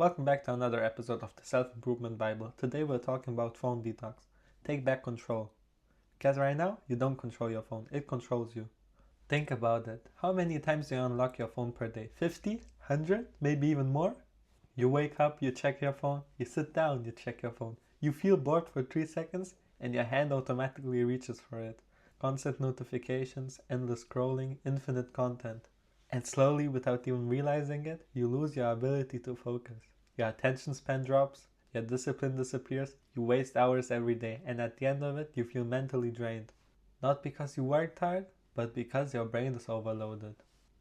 Welcome back to another episode of the Self-Improvement Bible. Today we're talking about phone detox. Take back control. Because right now, you don't control your phone, it controls you. Think about it. How many times do you unlock your phone per day? 50? 100? Maybe even more? You wake up, you check your phone. You sit down, you check your phone. You feel bored for 3 seconds and your hand automatically reaches for it. Constant notifications, endless scrolling, infinite content. And slowly, without even realizing it, you lose your ability to focus. Your attention span drops, your discipline disappears, you waste hours every day, and at the end of it, you feel mentally drained. Not because you worked hard, but because your brain is overloaded.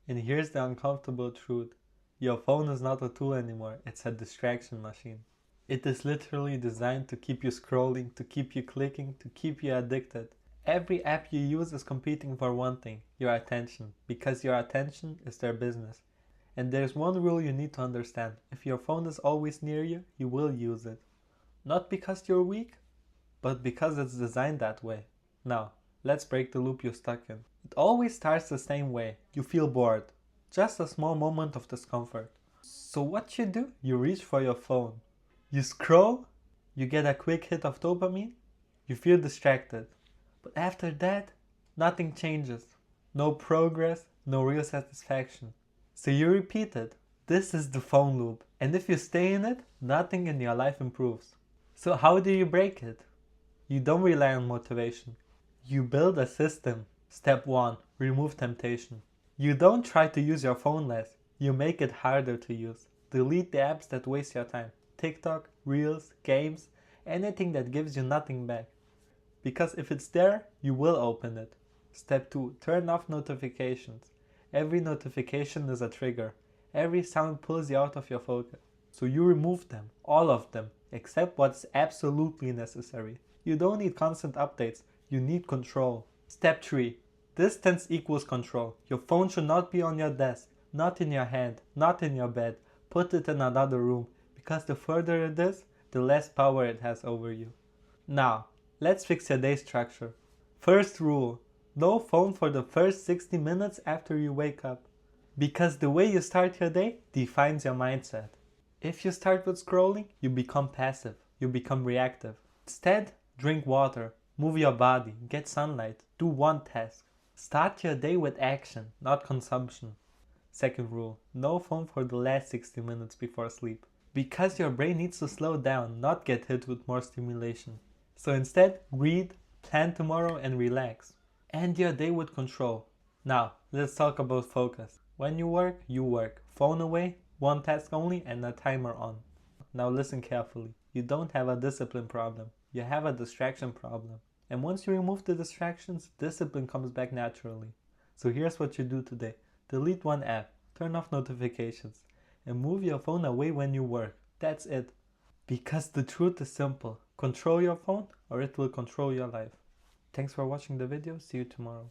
And here's the uncomfortable truth. Your phone is not a tool anymore, it's a distraction machine. It is literally designed to keep you scrolling, to keep you clicking, to keep you addicted. Every app you use is competing for one thing, your attention, because your attention is their business. And there's one rule you need to understand. If your phone is always near you, you will use it. Not because you're weak, but because it's designed that way. Now, let's break the loop you're stuck in. It always starts the same way. You feel bored. Just a small moment of discomfort. So what you do? You reach for your phone. You scroll, you get a quick hit of dopamine, you feel distracted. But after that, nothing changes. No progress, no real satisfaction. So you repeat it. This is the phone loop. And if you stay in it, nothing in your life improves. So how do you break it? You don't rely on motivation. You build a system. Step 1. Remove temptation. You don't try to use your phone less. You make it harder to use. Delete the apps that waste your time. TikTok, Reels, games, anything that gives you nothing back. Because if it's there, you will open it. Step 2. Turn off notifications. Every notification is a trigger. Every sound pulls you out of your focus. So you remove them, all of them, except what's absolutely necessary. You don't need constant updates, you need control. Step 3. Distance equals control. Your phone should not be on your desk, not in your hand, not in your bed. Put it in another room, because the further it is, the less power it has over you. Now, let's fix your day structure. First rule, no phone for the first 60 minutes after you wake up. Because the way you start your day defines your mindset. If you start with scrolling, you become passive, you become reactive. Instead, drink water, move your body, get sunlight, do one task. Start your day with action, not consumption. Second rule, no phone for the last 60 minutes before sleep. Because your brain needs to slow down, not get hit with more stimulation. So instead, read, plan tomorrow and relax. End your day with control. Now, let's talk about focus. When you work, you work. Phone away, one task only and a timer on. Now listen carefully. You don't have a discipline problem. You have a distraction problem. And once you remove the distractions, discipline comes back naturally. So here's what you do today. Delete one app, turn off notifications, and move your phone away when you work. That's it. Because the truth is simple. Control your phone or it will control your life. Thanks for watching the video. See you tomorrow.